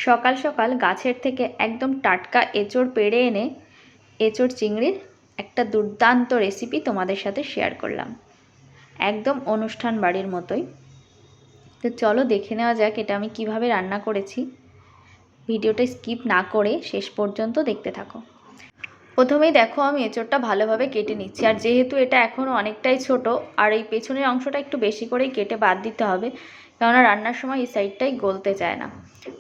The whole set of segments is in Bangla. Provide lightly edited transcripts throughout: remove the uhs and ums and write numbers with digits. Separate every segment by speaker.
Speaker 1: সকাল সকাল গাছের থেকে একদম টাটকা এঁচোড় পেড়ে এনে এঁচোড় চিংড়ির একটা দুর্দান্ত রেসিপি তোমাদের সাথে শেয়ার করলাম, একদম অনুষ্ঠান বাড়ির মতোই। তো চলো দেখে নেওয়া যাক এটা আমি কিভাবে রান্না করেছি। ভিডিওটা স্কিপ না করে শেষ পর্যন্ত দেখতে থাকো। প্রথমেই দেখো আমি এঁচোড়টা ভালোভাবে কেটে নিচ্ছি, আর যেহেতু এটা এখনও অনেকটাই ছোট, আর এই পেছনের অংশটা একটু বেশি করেই কেটে বাদ দিতে হবে, কেননা রান্নার সময় এই সাইডটাই গলতে চায় না।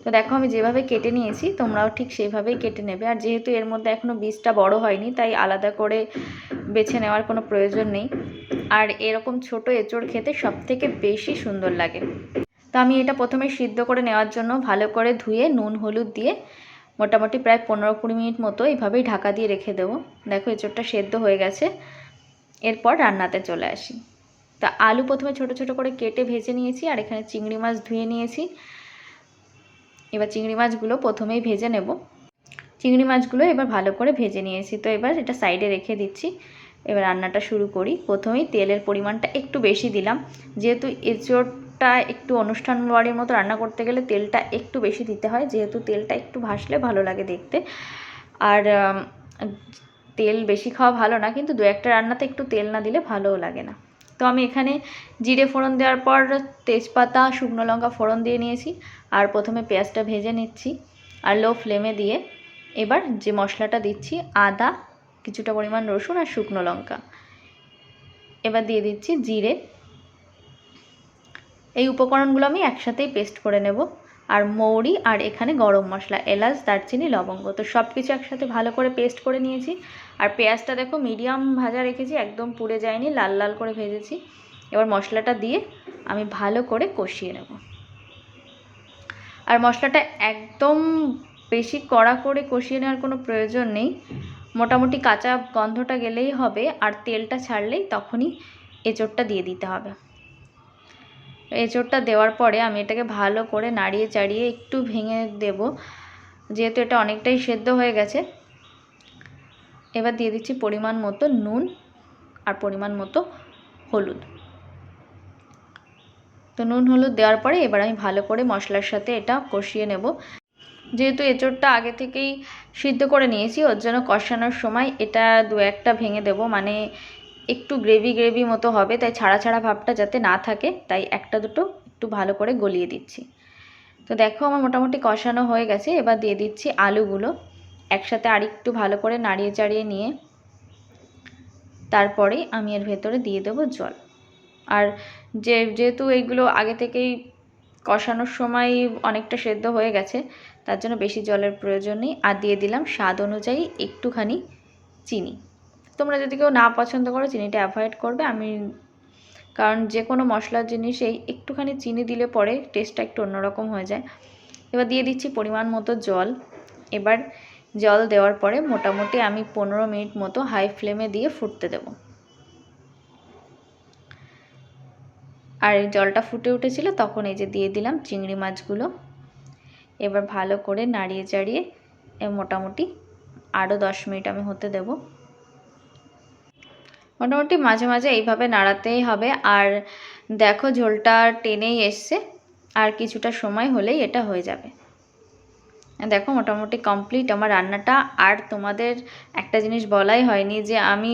Speaker 1: তো দেখো আমি যেভাবে কেটে নিয়েছি তোমরাও ঠিক সেইভাবেই কেটে নেবে। আর যেহেতু এর মধ্যে এখনও বীজটা বড় হয়নি, তাই আলাদা করে বেছে নেওয়ার কোনো প্রয়োজন নেই। আর এরকম ছোট এঁচোড় খেতে সবথেকে বেশি সুন্দর লাগে। তো আমি এটা প্রথমে সিদ্ধ করে নেওয়ার জন্য ভালো করে ধুয়ে নুন হলুদ দিয়ে মোটামুটি প্রায় 15-20 মিনিট মতো এইভাবেই ঢাকা দিয়ে রেখে দেবো। দেখো এঁচোড়টা সেদ্ধ হয়ে গেছে। এরপর রান্নাতে চলে আসি। তা আলু প্রথমে ছোট ছোট করে কেটে ভেজে নিয়েছি, আর এখানে চিংড়ি মাছ ধুয়ে নিয়েছি। এবার চিংড়ি মাছগুলো প্রথমেই ভেজে নেব। চিংড়ি মাছগুলো এবার ভালো করে ভেজে নিয়েছি, তো এবার এটা সাইডে রেখে দিচ্ছি। এবার রান্নাটা শুরু করি। প্রথমেই তেলের পরিমাণটা একটু বেশি দিলাম, যেহেতু এঁচোড়টা একটু অনুষ্ঠান বাড়ির মতো রান্না করতে গেলে তেলটা একটু বেশি দিতে হয়, যেহেতু তেলটা একটু ভাসলে ভালো লাগে দেখতে। আর তেল বেশি খাওয়া ভালো না, কিন্তু দু একটা রান্নাতে একটু তেল না দিলে ভালোও লাগে না। তো আমি এখানে জিরে ফোড়ন দেওয়ার পর তেজপাতা শুকনো লঙ্কা ফোড়ন দিয়ে নিয়েছি, আর প্রথমে পেঁয়াজটা ভেজে নিচ্ছি আর লো ফ্লেমে দিয়ে। এবার যে মশলাটা দিচ্ছি, আদা, কিছুটা পরিমাণ রসুন আর শুকনো লঙ্কা। এবার দিয়ে দিচ্ছি জিরে। এই উপকরণগুলো আমি একসাথেই পেস্ট করে নেব। আর মৌরি, আর এখানে গরম মশলা, এলাচ, দারচিনি, লবঙ্গ, তো সব কিছু একসাথে ভালো করে পেস্ট করে নিয়েছি। আর পেঁয়াজটা দেখো মিডিয়াম ভাজা রেখেছি, একদম পুড়ে যায়নি, লাল লাল করে ভেজেছি। এবার মশলাটা দিয়ে আমি ভালো করে কষিয়ে নেব। আর মশলাটা একদম বেশি কড়া করে কষিয়ে নেওয়ার কোনো প্রয়োজন নেই, মোটামুটি কাঁচা গন্ধটা গেলেই হবে। আর তেলটা ছাড়লেই তখনই এঁচোড়টা দিয়ে দিতে হবে। এঁচোড়টা দেওয়ার পরে আমি এটাকে ভালো করে নাড়িয়ে চাড়িয়ে একটু ভেঙে দেব, যেহেতু এটা অনেকটাই সেদ্ধ হয়ে গেছে। এবার দিয়ে দিচ্ছি পরিমাণ মতো নুন আর পরিমাণ মতো হলুদ। তো নুন হলুদ দেওয়ার পরে এবার আমি ভালো করে মশলার সাথে এটা কষিয়ে নেব। যেহেতু এঁচোড়টা আগে থেকেই সিদ্ধ করে নিয়েছি, ওর জন্য কষানোর সময় এটা দু একটা ভেঙে দেব, মানে একটু গ্রেভি গ্রেভি মতো হবে, তাই ছাড়া ছাড়া ভাবটা যাতে না থাকে, তাই একটা দুটো একটু ভালো করে গলিয়ে দিচ্ছি। তো দেখো আমার মোটামুটি কষানো হয়ে গেছে। এবার দিয়ে দিচ্ছি আলুগুলো একসাথে আর একটু ভালো করে নাড়িয়ে চাড়িয়ে নিয়ে তারপরে আমি এর ভেতরে দিয়ে দেবো জল। আর যেহেতু এইগুলো আগে থেকেই কষানোর সময় অনেকটা সেদ্ধ হয়ে গেছে, তার জন্য বেশি জলের প্রয়োজন নেই। আর দিয়ে দিলাম স্বাদ অনুযায়ী একটুখানি চিনি। তোমরা যদি কেউ না পছন্দ করো চিনিটা অ্যাভয়েড করবে। কারণ যে কোনো মশলার জিনিসেই একটুখানি চিনি দিলে পরে টেস্টটা একটু অন্যরকম হয়ে যায়। এবার দিয়ে দিচ্ছি পরিমাণ মতো জল। এবার জল দেওয়ার পরে মোটামুটি আমি 15 মিনিট মতো হাই ফ্লেমে দিয়ে ফুটতে দেব। আর এই জলটা ফুটে উঠেছিল তখন এই যে দিয়ে দিলাম চিংড়ি মাছগুলো। এবার ভালো করে নাড়িয়ে চাড়িয়ে মোটামুটি আরও 10 মিনিট আমি হতে দেব। মোটামুটি মাঝে মাঝে এইভাবে নাড়াতেই হবে। আর দেখো ঝোলটা টেনেই এসছে, আর কিছুটা সময় হলেই এটা হয়ে যাবে। দেখো মোটামুটি কমপ্লিট আমার রান্নাটা। আর তোমাদের একটা জিনিস বলাই হয়নি, যে আমি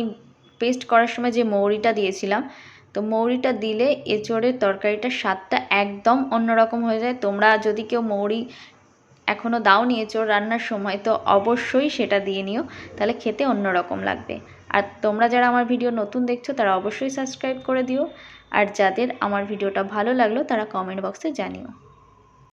Speaker 1: পেস্ট করার সময় যে মৌরিটা দিয়েছিলাম, তো মৌরিটা দিলে এঁচোড়ের তরকারিটার স্বাদটা একদম অন্যরকম হয়ে যায়। তোমরা যদি কেউ মৌরি এখনও দাওনি এঁচোড় রান্নার সময়, তো অবশ্যই সেটা দিয়ে নিও, তাহলে খেতে অন্যরকম লাগবে। আর তোমরা যারা আমার ভিডিও নতুন দেখছো তারা অবশ্যই সাবস্ক্রাইব করে দিও। আর যাদের আমার ভিডিওটা ভালো লাগলো তারা কমেন্ট বক্সে জানিও।